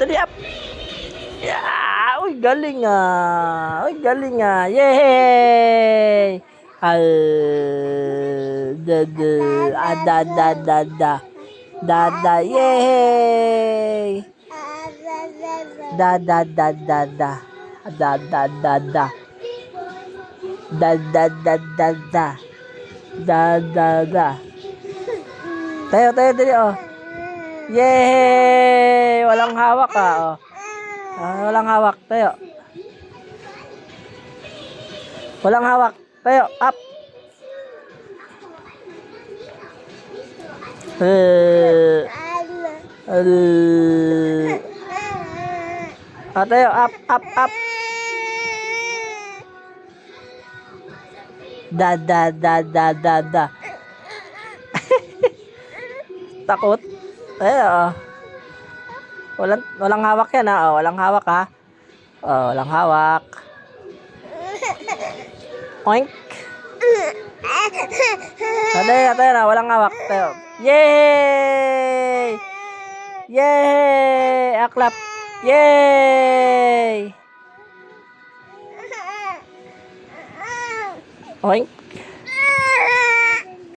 Dali up. Yeah! Uy, galing ah. Uy, galing ah. Yay! Al da. Da. Yay! Da. Da. Da. Tayo, dali oh. Yay! Walang hawak ah. Oh. Walang hawak. Tayo. Walang hawak. Tayo. Up. Tayo. Up. Da. Takot. Tayo. Walang hawak yan ha. Walang hawak ha. Walang hawak. Oink. Tayo na. Walang hawak. Tayo. Yay! Yay! Clap. Yay! Oink.